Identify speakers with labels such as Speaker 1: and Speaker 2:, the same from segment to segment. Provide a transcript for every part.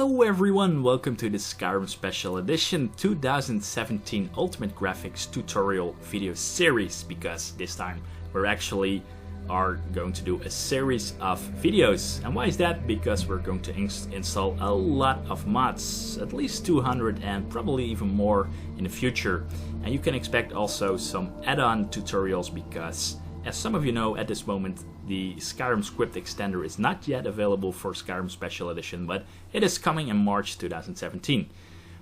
Speaker 1: Hello everyone, welcome to the Skyrim Special Edition 2017 Ultimate Graphics Tutorial video series, because this time we're actually going to do a series of videos. And why is that? Because we're going to install a lot of mods, at least 200 and probably even more in the future. And you can expect also some add-on tutorials because, as some of you know, at this moment the Skyrim script extender is not yet available for Skyrim Special Edition, but it is coming in March 2017.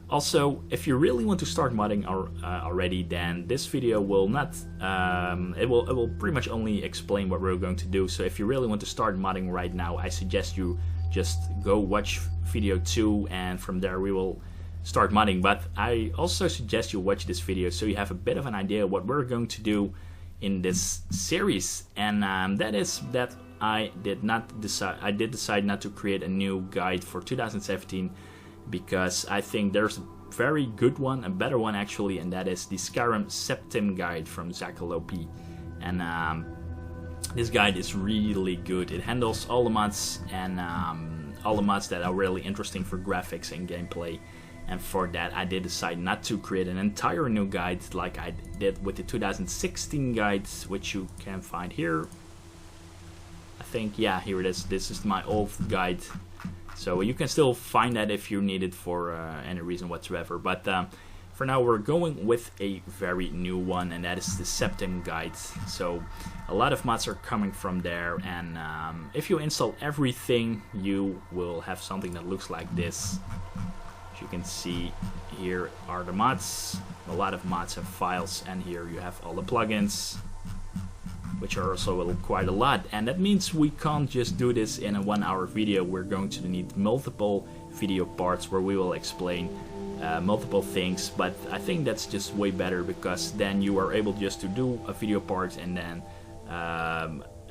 Speaker 1: Also, if you really want to start modding already, then this video will not, it will pretty much only explain what we're going to do. So if you really want to start modding right now, I suggest you just go watch video 2 and from there we will start modding. But I also suggest you watch this video so you have a bit of an idea what we're going to do in this series, and that is that I did decide not to create a new guide for 2017 because I think there's a very good one, a better one actually, and that is the Skyrim S.E.P.T.I.M guide from Zackalope. And this guide is really good. It handles all the mods and all the mods that are really interesting for graphics and gameplay. And for that I did decide not to create an entire new guide like I did with the 2016 guides, which you can find here. I think, yeah, here it is. This is my old guide. So you can still find that if you need it for any reason whatsoever. But for now we're going with a very new one, and that is the S.E.P.T.I.M guide. So a lot of mods are coming from there, and if you install everything you will have something that looks like this. As you can see, here are the mods. A lot of mods have files, and here you have all the plugins, which are also quite a lot. And that means we can't just do this in a 1-hour video. We're going to need multiple video parts where we will explain multiple things. But I think that's just way better, because then you are able just to do a video part and then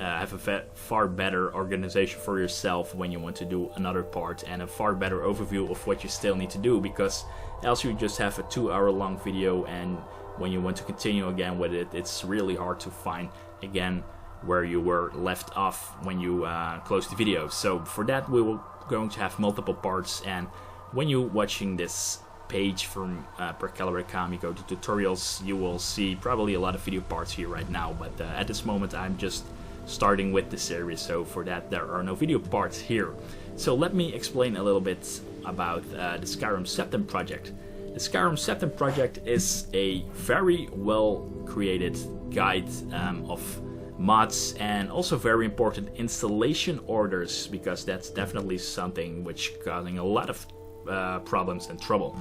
Speaker 1: have a far better organization for yourself when you want to do another part, and a far better overview of what you still need to do, because else you just have a 2-hour long video, and when you want to continue again with it, it's really hard to find again where you were left off when you closed the video. So for that we will going to have multiple parts, and when you're watching this page from percalibre.com, you go to tutorials, you will see probably a lot of video parts here right now, but at this moment I'm just starting with the series, so for that there are no video parts here. So let me explain a little bit about the Skyrim S.E.P.T.I.M project. The Skyrim S.E.P.T.I.M project is a very well created guide of mods, and also very important installation orders, because that's definitely something which causing a lot of problems and trouble.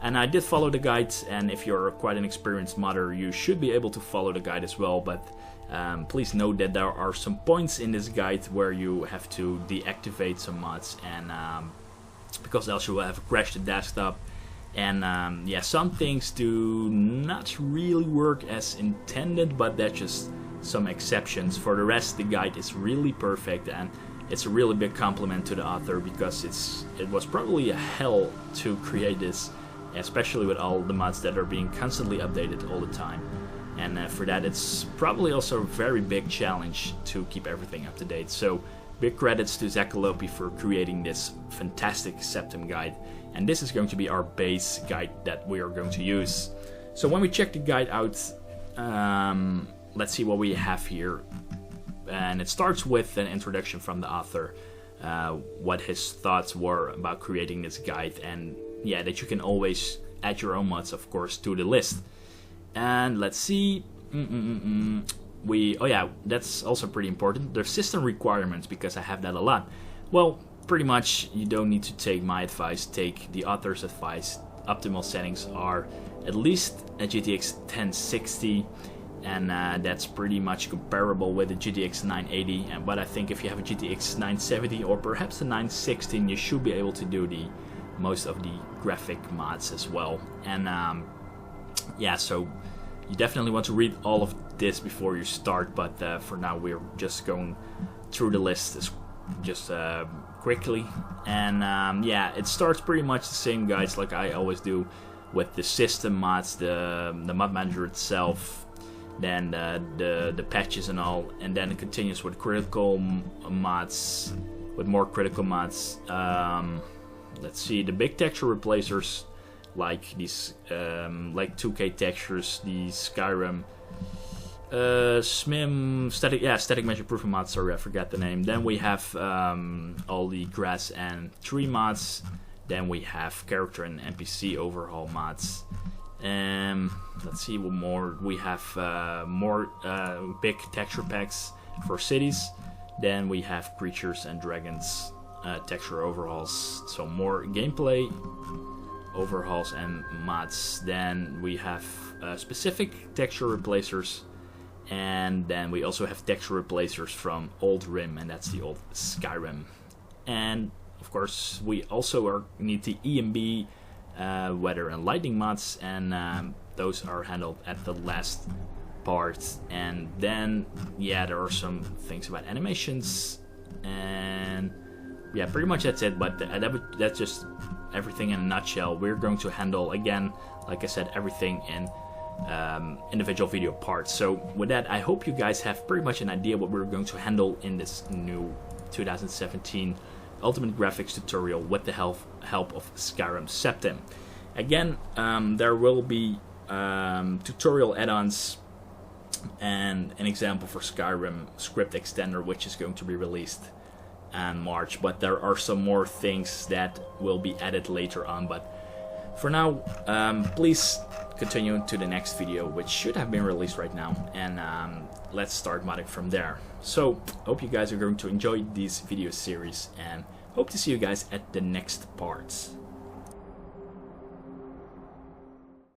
Speaker 1: And I did follow the guide, and if you're quite an experienced modder you should be able to follow the guide as well. But please note that there are some points in this guide where you have to deactivate some mods, and because else you will have crashed the desktop. And yeah, some things do not really work as intended, but that's just some exceptions. For the rest, the guide is really perfect, and it's a really big compliment to the author, because it was probably a hell to create this, especially with all the mods that are being constantly updated all the time. And for that it's probably also a very big challenge to keep everything up to date. So big credits to Zackalope for creating this fantastic S.E.P.T.I.M guide. And this is going to be our base guide that we are going to use. So when we check the guide out, let's see what we have here. And it starts with an introduction from the author, what his thoughts were about creating this guide, and yeah, that you can always add your own mods, of course, to the list. And let's see, oh yeah, that's also pretty important. There's system requirements, because I have that a lot. Well, pretty much you don't need to take my advice, take the author's advice. Optimal settings are at least a GTX 1060, and that's pretty much comparable with the GTX 980. But I think if you have a GTX 970 or perhaps a 916, you should be able to do most of the graphic mods as well. And yeah, so you definitely want to read all of this before you start, but for now we're just going through the list just quickly. And yeah, it starts pretty much the same guides like I always do, with the system mods, the mod manager itself, then the patches and all, and then it continues with critical mods, with more critical mods.
Speaker 2: let's see, the big texture replacers, like these like 2K textures, the Skyrim, S.E.P.T.I.M, static measure proofing mods. Sorry, I forgot the name. Then we have all the grass and tree mods. Then we have character and NPC overhaul mods. Let's see what more. We have more big texture packs for cities. Then we have creatures and dragons texture overhauls. So more gameplay overhauls and mods. Then we have specific texture replacers. And then we also have texture replacers from old RIM, and that's the old Skyrim. And of course, we also need the EMB weather and lightning mods, and those are handled at the last part. And then, yeah, there are some things about animations, and yeah, pretty much that's it. But that's just everything in a nutshell. We're going to handle, again, like I said, everything in individual video parts. So with that, I hope you guys have pretty much an idea what we're going to handle in this new 2017 Ultimate Graphics tutorial with the help of Skyrim S.E.P.T.I.M. Again, there will be tutorial add-ons and an example for Skyrim script extender, which is going to be released in March, but there are some more things that will be added later on. But for now, please continue to the next video, which should have been released right now, and let's start modding from there. So, hope you guys are going to enjoy these video series, and hope to see you guys at the next parts.